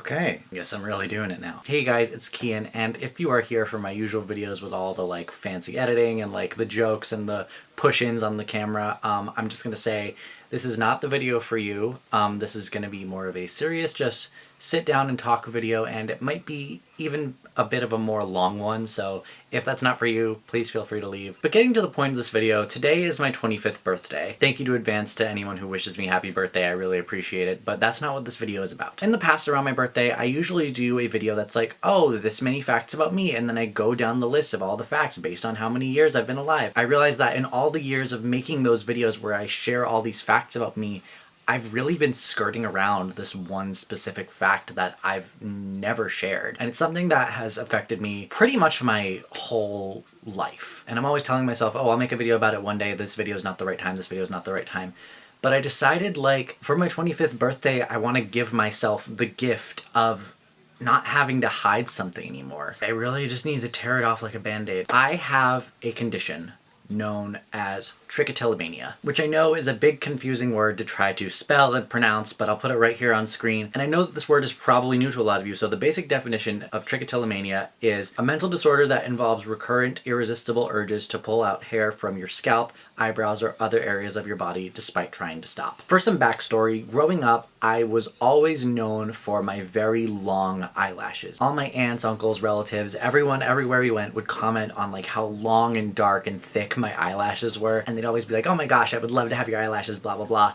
Okay, I guess I'm really doing it now. Hey guys, it's Kian, and if you are here for my usual videos with all the like fancy editing and like the jokes and the push-ins on the camera, I'm just gonna say this is not the video for you. This is gonna be more of a serious, just sit down and talk video, and it might be even a bit of a more long one, so if that's not for you, please feel free to leave. But getting to the point of this video, today is my 25th birthday. Thank you to advance to anyone who wishes me happy birthday, I really appreciate it, but that's not what this video is about. In the past, around my birthday, I usually do a video that's like, oh, this many facts about me, and then I go down the list of all the facts based on how many years I've been alive. I realized that in all the years of making those videos where I share all these facts about me, I've really been skirting around this one specific fact that I've never shared. And it's something that has affected me pretty much my whole life. And I'm always telling myself, oh, I'll make a video about it one day. This video is not the right time. This video is not the right time. But I decided, like, for my 25th birthday, I want to give myself the gift of not having to hide something anymore. I really just need to tear it off like a band-aid. I have a condition known as trichotillomania, which I know is a big confusing word to try to spell and pronounce, but I'll put it right here on screen. And I know that this word is probably new to a lot of you, so the basic definition of trichotillomania is a mental disorder that involves recurrent, irresistible urges to pull out hair from your scalp, eyebrows, or other areas of your body despite trying to stop. For some backstory, growing up, I was always known for my very long eyelashes. All my aunts, uncles, relatives, everyone, everywhere we went would comment on like how long and dark and thick my eyelashes were, and they'd always be like, oh my gosh, I would love to have your eyelashes, blah blah blah.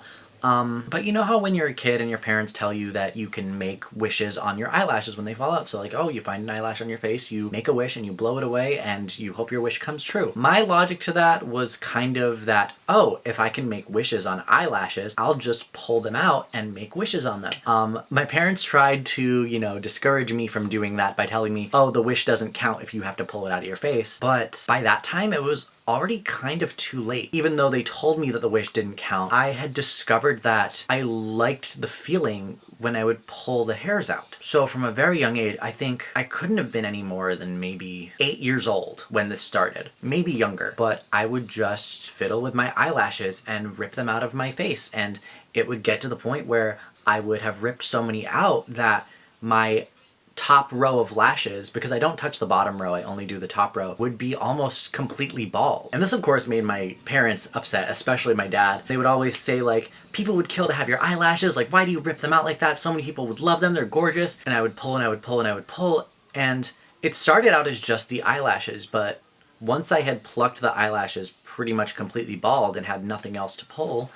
But you know how when you're a kid and your parents tell you that you can make wishes on your eyelashes when they fall out? So like, oh, you find an eyelash on your face, you make a wish and you blow it away and you hope your wish comes true. My logic to that was kind of that, oh, if I can make wishes on eyelashes, I'll just pull them out and make wishes on them. My parents tried to, you know, discourage me from doing that by telling me, oh, the wish doesn't count if you have to pull it out of your face. But by that time, it was already kind of too late. Even though they told me that the wish didn't count, I had discovered that I liked the feeling when I would pull the hairs out. So from a very young age, I think I couldn't have been any more than maybe 8 years old when this started, maybe younger, but I would just fiddle with my eyelashes and rip them out of my face, and it would get to the point where I would have ripped so many out that my top row of lashes, because I don't touch the bottom row, I only do the top row, would be almost completely bald. And this of course made my parents upset, especially my dad. They would always say like, people would kill to have your eyelashes, like why do you rip them out like that? So many people would love them, they're gorgeous. And I would pull and I would pull and I would pull, and it started out as just the eyelashes, but once I had plucked the eyelashes pretty much completely bald and had nothing else to pull,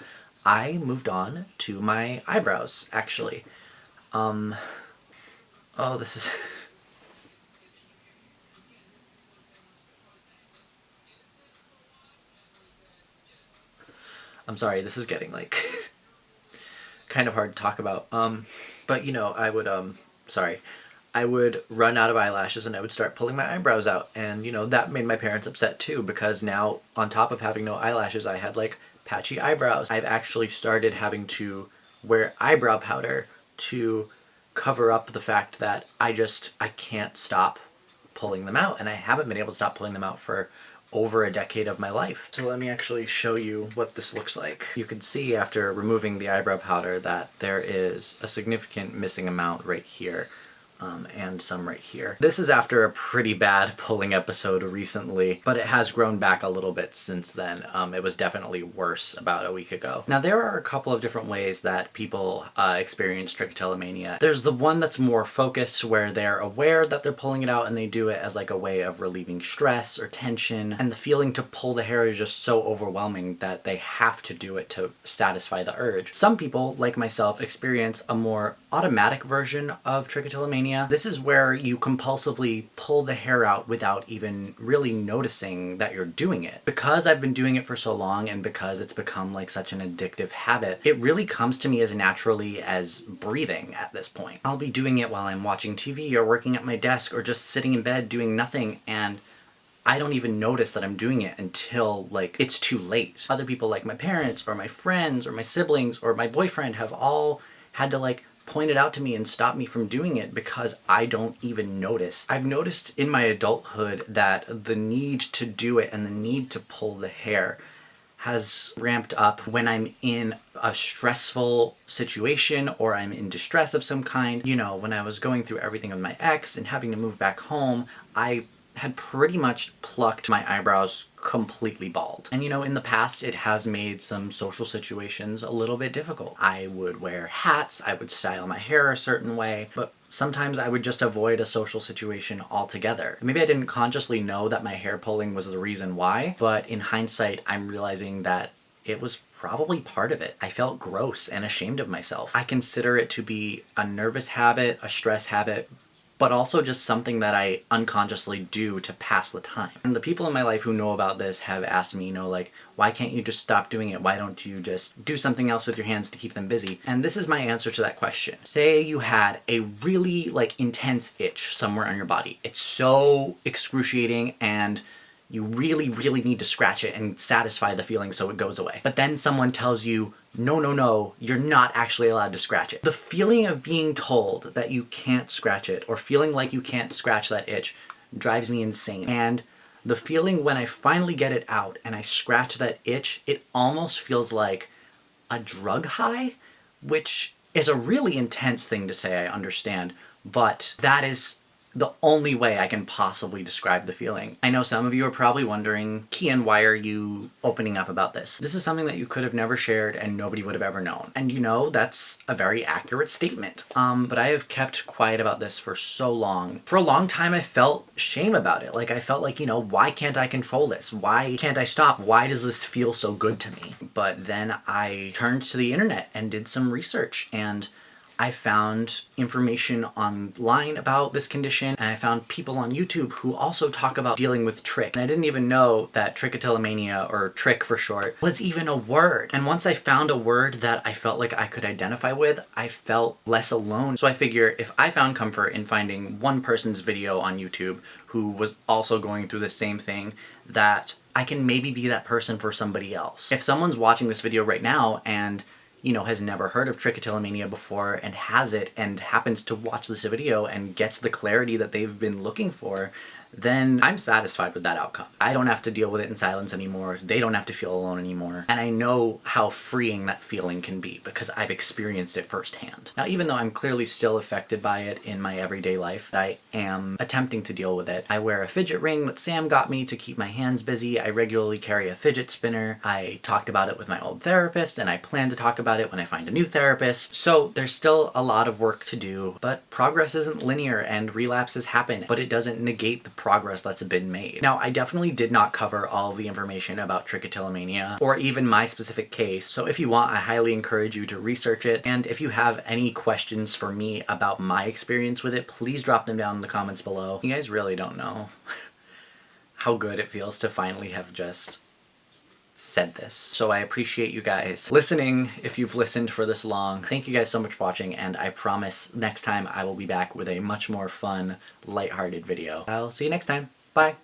I moved on to my eyebrows, actually. Oh, this is... I'm sorry, this is getting, like, kind of hard to talk about. But, you know, I would run out of eyelashes and I would start pulling my eyebrows out. And, you know, that made my parents upset too, because now, on top of having no eyelashes, I had, like, patchy eyebrows. I've actually started having to wear eyebrow powder to cover up the fact that I can't stop pulling them out, and I haven't been able to stop pulling them out for over a decade of my life. So let me actually show you what this looks like. You can see after removing the eyebrow powder that there is a significant missing amount right here. And some right here. This is after a pretty bad pulling episode recently, but it has grown back a little bit since then. It was definitely worse about a week ago. Now there are a couple of different ways that people experience trichotillomania. There's the one that's more focused, where they're aware that they're pulling it out and they do it as like a way of relieving stress or tension, and the feeling to pull the hair is just so overwhelming that they have to do it to satisfy the urge. Some people, like myself, experience a more automatic version of trichotillomania. This is where you compulsively pull the hair out without even really noticing that you're doing it. Because I've been doing it for so long, and because it's become like such an addictive habit, it really comes to me as naturally as breathing at this point. I'll be doing it while I'm watching TV or working at my desk or just sitting in bed doing nothing, and I don't even notice that I'm doing it until like it's too late. Other people like my parents or my friends or my siblings or my boyfriend have all had to like point it out to me and stop me from doing it because I don't even notice. I've noticed in my adulthood that the need to do it and the need to pull the hair has ramped up when I'm in a stressful situation or I'm in distress of some kind. You know, when I was going through everything with my ex and having to move back home, I had pretty much plucked my eyebrows completely bald. And you know, in the past, it has made some social situations a little bit difficult. I would wear hats, I would style my hair a certain way, but sometimes I would just avoid a social situation altogether. Maybe I didn't consciously know that my hair pulling was the reason why, but in hindsight, I'm realizing that it was probably part of it. I felt gross and ashamed of myself. I consider it to be a nervous habit, a stress habit, but also just something that I unconsciously do to pass the time. And the people in my life who know about this have asked me, you know, like, why can't you just stop doing it? Why don't you just do something else with your hands to keep them busy? And this is my answer to that question. Say you had a really like intense itch somewhere on your body. It's so excruciating and you really, really need to scratch it and satisfy the feeling so it goes away. But then someone tells you, no, you're not actually allowed to scratch it. The feeling of being told that you can't scratch it or feeling like you can't scratch that itch drives me insane. And the feeling when I finally get it out and I scratch that itch, it almost feels like a drug high, which is a really intense thing to say, I understand, but that is the only way I can possibly describe the feeling. I know some of you are probably wondering, Kian, why are you opening up about this? This is something that you could have never shared and nobody would have ever known. And you know, that's a very accurate statement. But I have kept quiet about this for so long. For a long time, I felt shame about it. Like I felt like, you know, why can't I control this? Why can't I stop? Why does this feel so good to me? But then I turned to the internet and did some research, and I found information online about this condition, and I found people on YouTube who also talk about dealing with trich. And I didn't even know that trichotillomania, or trich for short, was even a word. And once I found a word that I felt like I could identify with, I felt less alone. So I figure if I found comfort in finding one person's video on YouTube who was also going through the same thing, that I can maybe be that person for somebody else. If someone's watching this video right now and you know, has never heard of trichotillomania before and has it and happens to watch this video and gets the clarity that they've been looking for, then I'm satisfied with that outcome. I don't have to deal with it in silence anymore. They don't have to feel alone anymore. And I know how freeing that feeling can be because I've experienced it firsthand. Now, even though I'm clearly still affected by it in my everyday life, I am attempting to deal with it. I wear a fidget ring that Sam got me to keep my hands busy. I regularly carry a fidget spinner. I talked about it with my old therapist, and I plan to talk about it when I find a new therapist. So there's still a lot of work to do, but progress isn't linear and relapses happen, but it doesn't negate the progress that's been made. Now, I definitely did not cover all of the information about trichotillomania or even my specific case, so if you want, I highly encourage you to research it, and if you have any questions for me about my experience with it, please drop them down in the comments below. You guys really don't know how good it feels to finally have just said this. So I appreciate you guys listening if you've listened for this long. Thank you guys so much for watching, and I promise next time I will be back with a much more fun, lighthearted video. I'll see you next time. Bye!